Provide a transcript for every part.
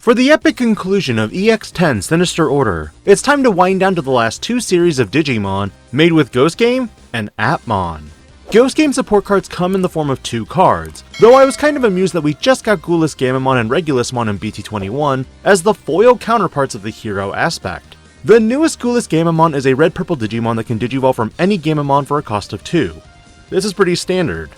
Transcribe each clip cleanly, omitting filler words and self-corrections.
For the epic conclusion of EX10 Sinister Order, it's time to wind down to the last two series of Digimon made with Ghost Game and Appmon. Ghost Game support cards come in the form of 2 cards, though I was kind of amused that we just got gulusgammamon and regulusmon in BT21 as the foil counterparts of the hero aspect. The newest gulusgammamon is a red-purple Digimon that can digivolve from any Gammamon for a cost of 2. This is pretty standard.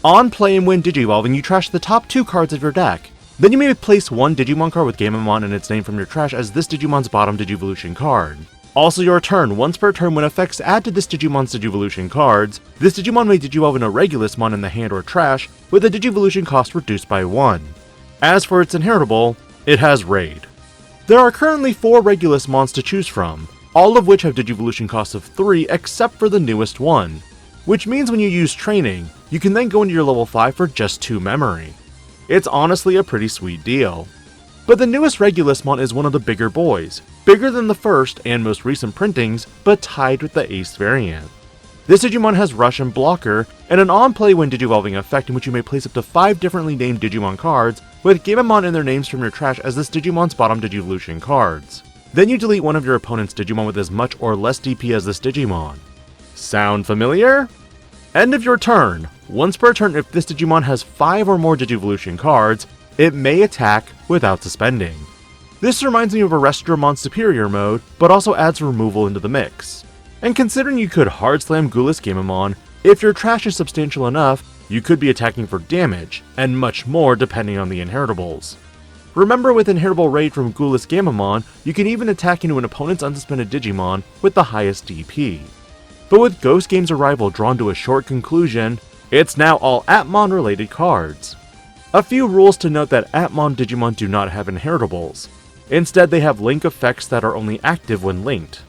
On play and when digivolving, you trash the top 2 cards of your deck. Then you may place one Digimon card with Gammamon and its name from your trash as this Digimon's bottom Digivolution card. Also your turn, once per turn when effects add to this Digimon's Digivolution cards, this Digimon may digivolve in a regulusmon in the hand or trash, with a Digivolution cost reduced by 1. As for its inheritable, it has Raid. There are currently 4 regulusmons to choose from, all of which have Digivolution costs of 3 except for the newest one, which means when you use training, you can then go into your level 5 for just 2 memory. It's honestly a pretty sweet deal. But the newest regulusmon is one of the bigger boys, bigger than the first and most recent printings, but tied with the Ace variant. This Digimon has Rush and Blocker, and an on-play when digivolving effect in which you may place up to 5 differently named Digimon cards, with Gammamon and their names from your trash as this Digimon's bottom Digivolution cards. Then you delete one of your opponent's Digimon with as much or less DP as this Digimon. Sound familiar? End of your turn. Once per turn, if this Digimon has 5 or more Digivolution cards, it may attack without suspending. This reminds me of Arrestramon's Superior mode, but also adds removal into the mix. And considering you could hard slam gulusgammamon, if your trash is substantial enough, you could be attacking for damage, and much more depending on the inheritables. Remember, with inheritable raid from gulusgammamon, you can even attack into an opponent's unsuspended Digimon with the highest DP. But with Ghost Game's arrival drawn to a short conclusion, it's now all Appmon related cards. A few rules to note: that Appmon Digimon do not have inheritables. Instead, they have link effects that are only active when linked.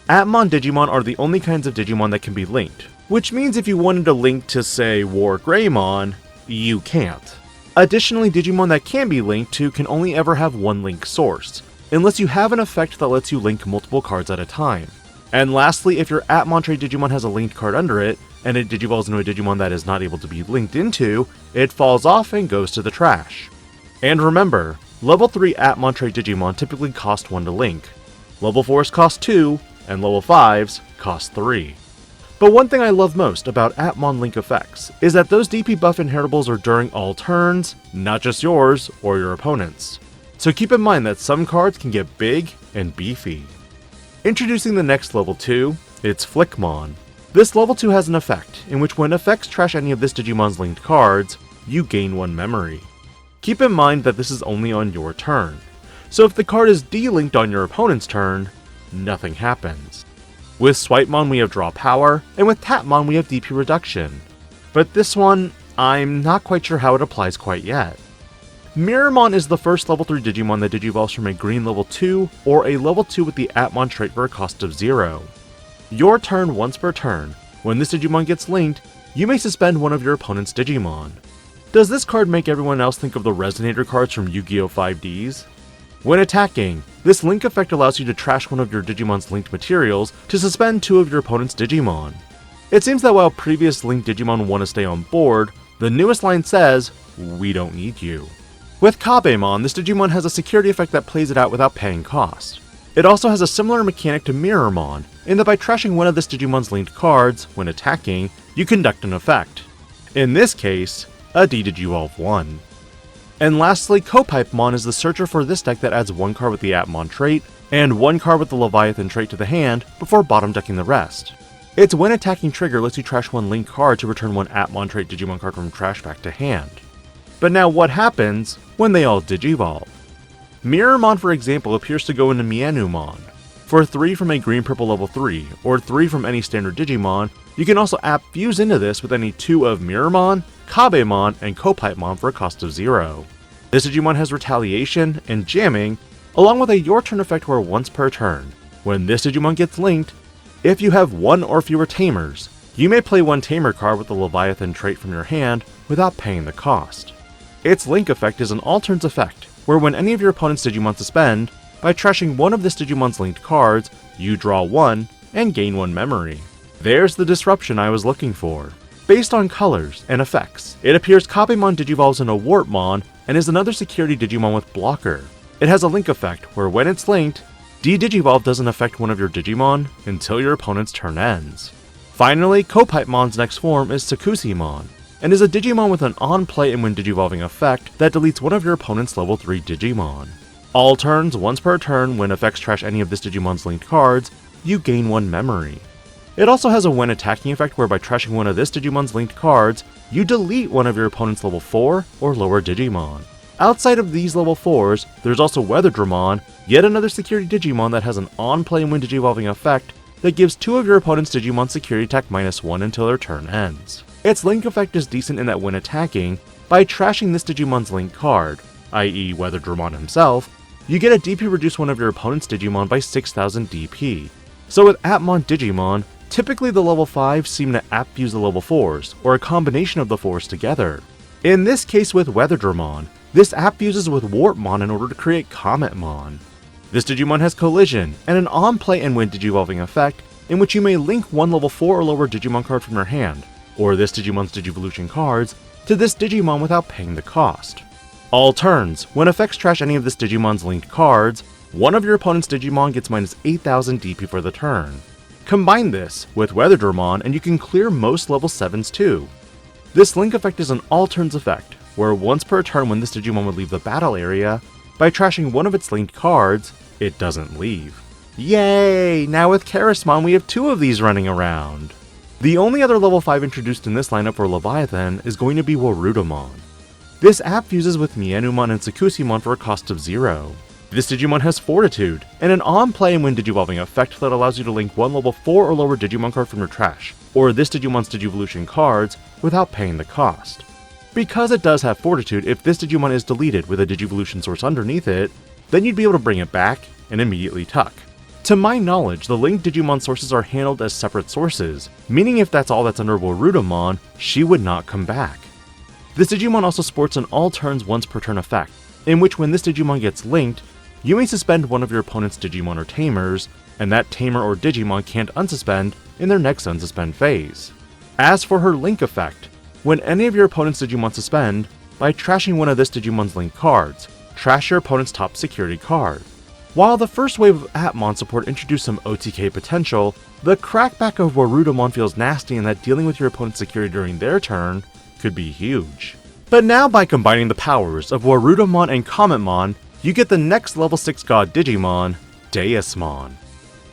Appmon Digimon are the only kinds of Digimon that can be linked, which means if you wanted to link to, say, Warudamon, you can't. Additionally, Digimon that can be linked to can only ever have one link source, unless you have an effect that lets you link multiple cards at a time. And lastly, if your Appmon trait Digimon has a linked card under it, and it digivolves into a Digimon that is not able to be linked into, it falls off and goes to the trash. And remember, level 3 Appmon trait Digimon typically cost 1 to link, level 4s cost 2, and level 5s cost 3. But one thing I love most about Appmon link effects is that those DP buff inheritables are during all turns, not just yours or your opponent's. So keep in mind that some cards can get big and beefy. Introducing the next level 2, it's Flickmon. This level 2 has an effect, in which when effects trash any of this Digimon's linked cards, you gain 1 memory. Keep in mind that this is only on your turn, so if the card is delinked on your opponent's turn, nothing happens. With Swipemon we have draw power, and with Tapmon we have DP reduction. But this one, I'm not quite sure how it applies quite yet. Mirrormon is the first level 3 Digimon that digivolves from a green level 2 or a level 2 with the Appmon trait for a cost of 0. Your turn once per turn. When this Digimon gets linked, you may suspend one of your opponent's Digimon. Does this card make everyone else think of the Resonator cards from Yu-Gi-Oh! 5Ds? When attacking, this link effect allows you to trash one of your Digimon's linked materials to suspend 2 of your opponent's Digimon. It seems that while previous linked Digimon want to stay on board, the newest line says, "We don't need you." With Kabemon, this Digimon has a security effect that plays it out without paying cost. It also has a similar mechanic to Mirrormon, in that by trashing one of this Digimon's linked cards, when attacking, you conduct an effect. In this case, a D-Digivolve 1. And lastly, Copipemon is the searcher for this deck that adds 1 card with the Appmon trait, and 1 card with the Leviathan trait to the hand, before bottom decking the rest. Its when attacking trigger lets you trash 1 linked card to return 1 Appmon trait Digimon card from trash back to hand. But now what happens when they all digivolve? Mirrormon, for example, appears to go into Mienumon. For 3 from a green-purple level 3, or 3 from any standard Digimon, you can also app fuse into this with any 2 of Mirrormon, Kabemon, and Copipemon for a cost of 0. This Digimon has Retaliation and Jamming, along with a your turn effect where once per turn, when this Digimon gets linked, if you have 1 or fewer Tamers, you may play 1 Tamer card with the Leviathan trait from your hand without paying the cost. Its link effect is an all turns effect, where when any of your opponent's Digimon suspend, by trashing 1 of this Digimon's linked cards, you draw 1 and gain 1 memory. There's the disruption I was looking for. Based on colors and effects, it appears Kabemon digivolves into Warpmon and is another security Digimon with Blocker. It has a link effect where when it's linked, de-digivolve doesn't affect one of your Digimon until your opponent's turn ends. Finally, Copipmon's next form is Sakusimon, and is a Digimon with an on-play and when digivolving effect that deletes one of your opponent's level 3 Digimon. All turns, once per turn, when effects trash any of this Digimon's linked cards, you gain 1 memory. It also has a when attacking effect where by trashing one of this Digimon's linked cards, you delete one of your opponent's level 4 or lower Digimon. Outside of these level 4s, there's also Weatherdramon, yet another security Digimon that has an on-play and when digivolving effect that gives 2 of your opponent's Digimon security attack -1 until their turn ends. Its link effect is decent in that when attacking, by trashing this Digimon's linked card, i.e. Weatherdramon himself, you get a DP reduce one of your opponent's Digimon by 6000 DP. So with Appmon Digimon, typically the level 5s seem to app-fuse the level 4s, or a combination of the 4s together. In this case with Weatherdramon, this app-fuses with Warpmon in order to create Cometmon. This Digimon has Collision, and an on-play and when digivolving effect, in which you may link one level 4 or lower Digimon card from your hand, or this Digimon's Digivolution cards, to this Digimon without paying the cost. All turns, when effects trash any of this Digimon's linked cards, one of your opponent's Digimon gets -8000 DP for the turn. Combine this with Weatherdramon and you can clear most level 7s too. This link effect is an all turns effect, where once per turn when this Digimon would leave the battle area, by trashing one of its linked cards, it doesn't leave. Yay! Now with Charismon we have 2 of these running around. The only other level 5 introduced in this lineup for Leviathan is going to be Warudamon. This app fuses with Mienumon and Sakusimon for a cost of 0. This Digimon has Fortitude, and an on-play and when digivolving effect that allows you to link one level 4 or lower Digimon card from your trash, or this Digimon's Digivolution cards, without paying the cost. Because it does have Fortitude, if this Digimon is deleted with a Digivolution source underneath it, then you'd be able to bring it back and immediately tuck. To my knowledge, the linked Digimon sources are handled as separate sources, meaning if that's all that's under Warudamon, she would not come back. This Digimon also sports an all turns once per turn effect, in which when this Digimon gets linked, you may suspend one of your opponent's Digimon or Tamers, and that Tamer or Digimon can't unsuspend in their next unsuspend phase. As for her link effect, when any of your opponent's Digimon suspend, by trashing one of this Digimon's linked cards, trash your opponent's top security card. While the first wave of Appmon support introduced some OTK potential, the crackback of Warudamon feels nasty in that dealing with your opponent's security during their turn could be huge. But now by combining the powers of Warudamon and Cometmon, you get the next level 6 god Digimon, Deusmon.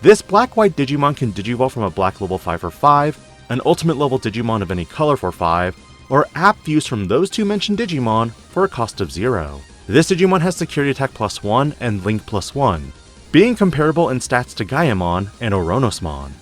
This black-white Digimon can digivolve from a black level 5 for 5, an ultimate level Digimon of any color for 5, or app-fuse from those 2 mentioned Digimon for a cost of 0. This Digimon has security attack +1 and link +1, being comparable in stats to Gaiamon and Oronosmon.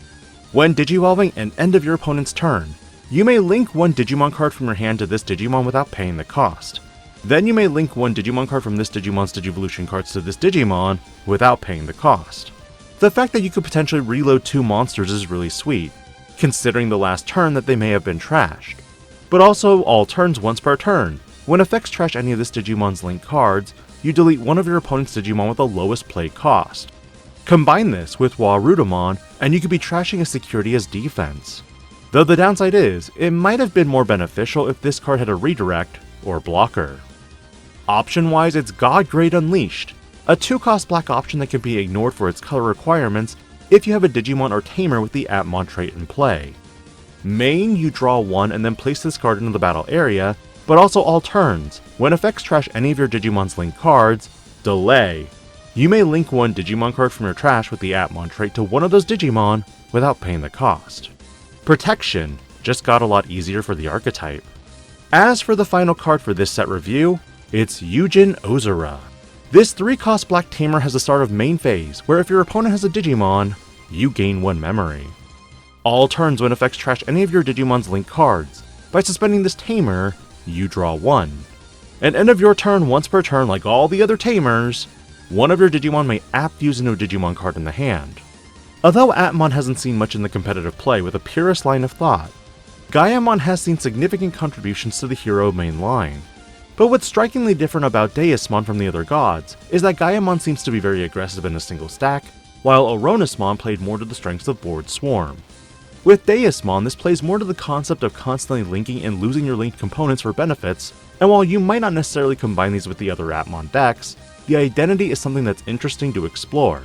When digivolving and end of your opponent's turn, you may link one Digimon card from your hand to this Digimon without paying the cost. Then you may link one Digimon card from this Digimon's Digivolution cards to this Digimon without paying the cost. The fact that you could potentially reload 2 monsters is really sweet, considering the last turn that they may have been trashed. But also all turns once per turn. When effects trash any of this Digimon's linked cards, you delete one of your opponent's Digimon with the lowest play cost. Combine this with Warudamon, and you could be trashing a security as defense. Though the downside is, it might have been more beneficial if this card had a redirect or blocker. Option-wise, it's God Grade Unleashed, a 2-cost black option that can be ignored for its color requirements if you have a Digimon or Tamer with the Appmon trait in play. Main, you draw 1 and then place this card into the battle area, but also all turns. When effects trash any of your Digimon's linked cards, delay. You may link one Digimon card from your trash with the Appmon trait to one of those Digimon without paying the cost. Protection just got a lot easier for the archetype. As for the final card for this set review, it's Yujin Ozura. This 3-cost black Tamer has the start of main phase, where if your opponent has a Digimon, you gain 1 memory. All turns when effects trash any of your Digimon's linked cards. By suspending this Tamer, you draw 1. At end of your turn once per turn like all the other Tamers, one of your Digimon may app-fuse into a Digimon card in the hand. Although Appmon hasn't seen much in the competitive play with a purist line of thought, Gaiamon has seen significant contributions to the hero main line. But what's strikingly different about Deusmon from the other gods is that Gaiamon seems to be very aggressive in a single stack, while Oronosmon played more to the strengths of Board Swarm. With Deusmon, this plays more to the concept of constantly linking and losing your linked components for benefits, And while you might not necessarily combine these with the other Appmon decks, the identity is something that's interesting to explore.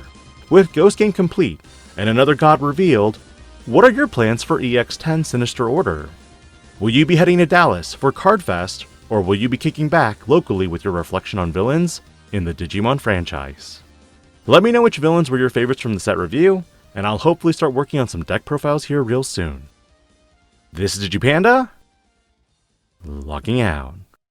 With Ghost Game complete, and another god revealed, what are your plans for EX10 Sinister Order? Will you be heading to Dallas for Cardfest, or will you be kicking back locally with your reflection on villains in the Digimon franchise? Let me know which villains were your favorites from the set review, and I'll hopefully start working on some deck profiles here real soon. This is DIGI-PANDA, logging out.